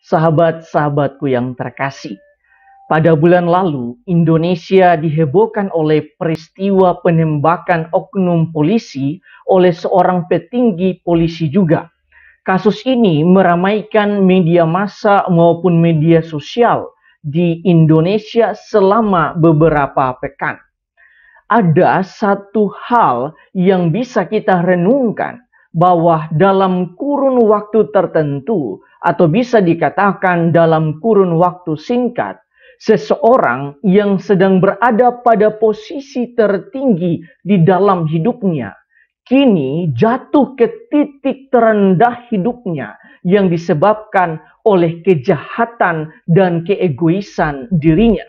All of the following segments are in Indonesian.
Sahabat-sahabatku yang terkasih, pada bulan lalu Indonesia dihebohkan oleh peristiwa penembakan oknum polisi oleh seorang petinggi polisi juga. Kasus ini meramaikan media massa maupun media sosial di Indonesia selama beberapa pekan. Ada satu hal yang bisa kita renungkan, bahwa dalam kurun waktu tertentu atau bisa dikatakan dalam kurun waktu singkat, seseorang yang sedang berada pada posisi tertinggi di dalam hidupnya kini jatuh ke titik terendah hidupnya yang disebabkan oleh kejahatan dan keegoisan dirinya.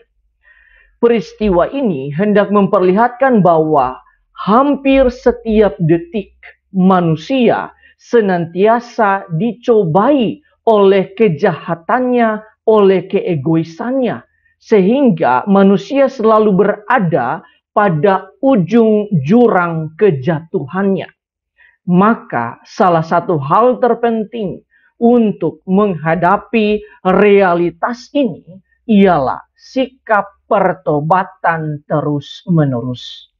Peristiwa ini hendak memperlihatkan bahwa hampir setiap detik manusia senantiasa dicobai oleh kejahatannya, oleh keegoisannya, sehingga manusia selalu berada pada ujung jurang kejatuhannya. Maka salah satu hal terpenting untuk menghadapi realitas ini ialah sikap pertobatan terus-menerus.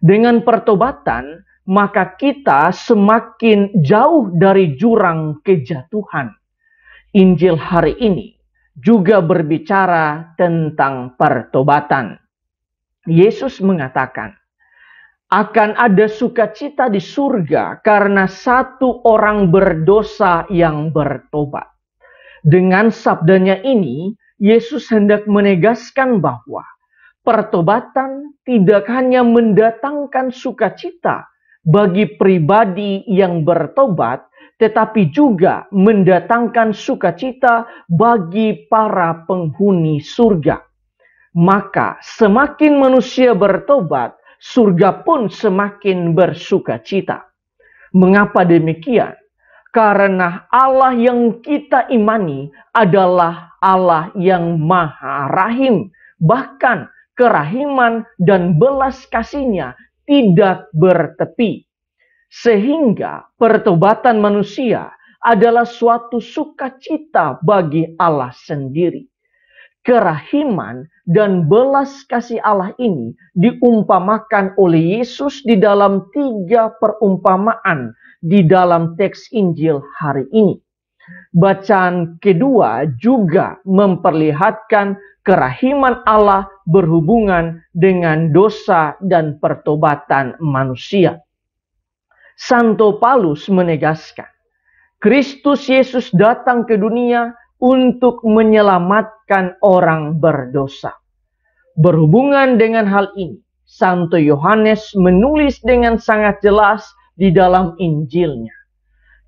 Dengan pertobatan, maka kita semakin jauh dari jurang kejatuhan. Injil hari ini juga berbicara tentang pertobatan. Yesus mengatakan, akan ada sukacita di surga karena satu orang berdosa yang bertobat. Dengan sabdanya ini, Yesus hendak menegaskan bahwa pertobatan tidak hanya mendatangkan sukacita bagi pribadi yang bertobat, tetapi juga mendatangkan sukacita bagi para penghuni surga. Maka semakin manusia bertobat, surga pun semakin bersukacita. Mengapa demikian? Karena Allah yang kita imani adalah Allah yang Maha Rahim. Bahkan kerahiman dan belas kasih-Nya tidak bertepi. Sehingga pertobatan manusia adalah suatu sukacita bagi Allah sendiri. Kerahiman dan belas kasih Allah ini diumpamakan oleh Yesus di dalam 3 perumpamaan di dalam teks Injil hari ini. Bacaan kedua juga memperlihatkan kerahiman Allah berhubungan dengan dosa dan pertobatan manusia. Santo Paulus menegaskan, Kristus Yesus datang ke dunia untuk menyelamatkan orang berdosa. Berhubungan dengan hal ini, Santo Yohanes menulis dengan sangat jelas di dalam Injilnya.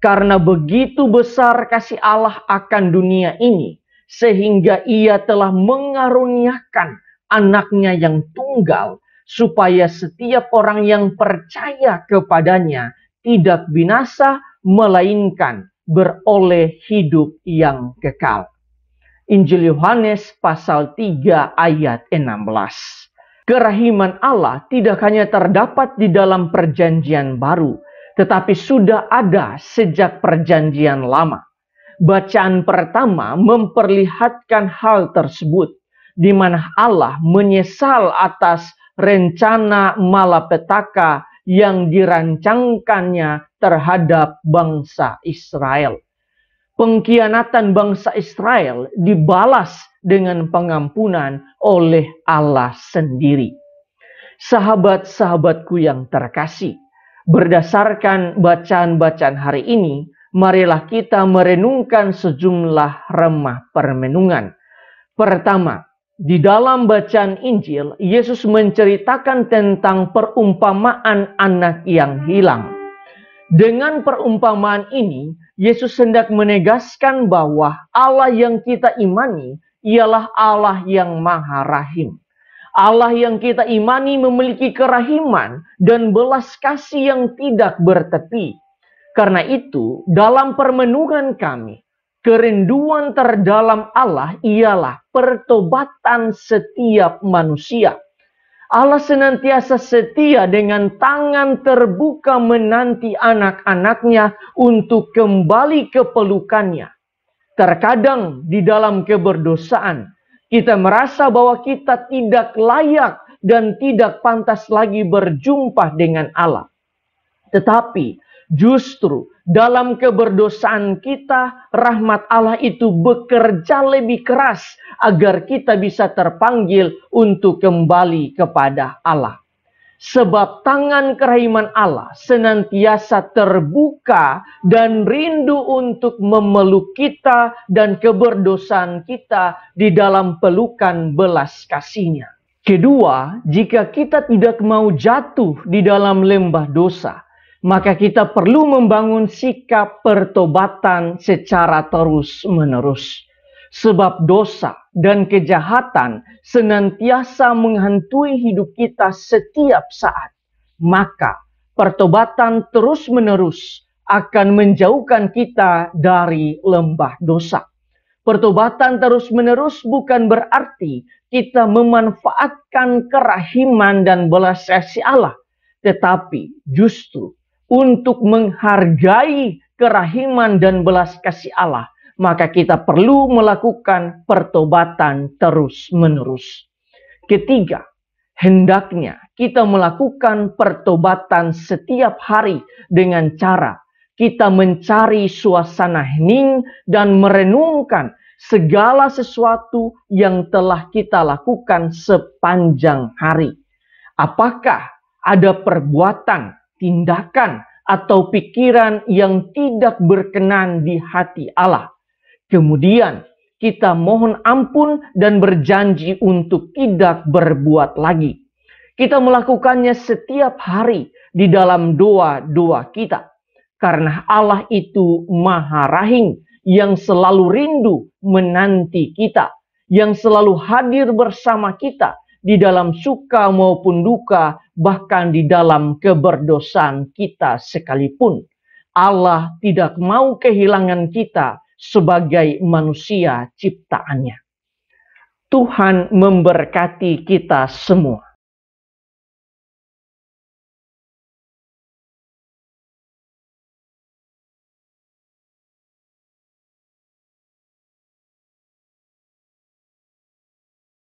Karena begitu besar kasih Allah akan dunia ini, sehingga Ia telah mengaruniakan anaknya yang tunggal, supaya setiap orang yang percaya kepadanya tidak binasa, melainkan beroleh hidup yang kekal. Injil Yohanes pasal 3 ayat 16. Kerahiman Allah tidak hanya terdapat di dalam perjanjian baru, tetapi sudah ada sejak perjanjian lama. Bacaan pertama memperlihatkan hal tersebut, di mana Allah menyesal atas rencana malapetaka yang dirancangkannya terhadap bangsa Israel. Pengkhianatan bangsa Israel dibalas dengan pengampunan oleh Allah sendiri. Sahabat-sahabatku yang terkasih, berdasarkan bacaan-bacaan hari ini, marilah kita merenungkan sejumlah remah permenungan. Pertama, di dalam bacaan Injil, Yesus menceritakan tentang perumpamaan anak yang hilang. Dengan perumpamaan ini, Yesus hendak menegaskan bahwa Allah yang kita imani ialah Allah yang Maha Rahim. Allah yang kita imani memiliki kerahiman dan belas kasih yang tidak bertepi. Karena itu, dalam permenungan kami, kerinduan terdalam Allah ialah pertobatan setiap manusia. Allah senantiasa setia dengan tangan terbuka menanti anak-anaknya untuk kembali ke pelukannya. Terkadang di dalam keberdosaan, kita merasa bahwa kita tidak layak dan tidak pantas lagi berjumpa dengan Allah. Tetapi justru dalam keberdosaan kita, rahmat Allah itu bekerja lebih keras agar kita bisa terpanggil untuk kembali kepada Allah. Sebab tangan kerahiman Allah senantiasa terbuka dan rindu untuk memeluk kita dan keberdosaan kita di dalam pelukan belas kasih-Nya. Kedua, jika kita tidak mau jatuh di dalam lembah dosa, maka kita perlu membangun sikap pertobatan secara terus-menerus. Sebab dosa dan kejahatan senantiasa menghantui hidup kita setiap saat. Maka pertobatan terus-menerus akan menjauhkan kita dari lembah dosa. Pertobatan terus-menerus bukan berarti kita memanfaatkan kerahiman dan belas kasih Allah, tetapi justru untuk menghargai kerahiman dan belas kasih Allah, maka kita perlu melakukan pertobatan terus-menerus. Ketiga, hendaknya kita melakukan pertobatan setiap hari dengan cara kita mencari suasana hening dan merenungkan segala sesuatu yang telah kita lakukan sepanjang hari. Apakah ada perbuatan, tindakan, atau pikiran yang tidak berkenan di hati Allah? Kemudian kita mohon ampun dan berjanji untuk tidak berbuat lagi. Kita melakukannya setiap hari di dalam doa-doa kita. Karena Allah itu Maha Rahim yang selalu rindu menanti kita, yang selalu hadir bersama kita di dalam suka maupun duka, bahkan di dalam keberdosaan kita sekalipun. Allah tidak mau kehilangan kita sebagai manusia ciptaannya. Tuhan memberkati kita semua.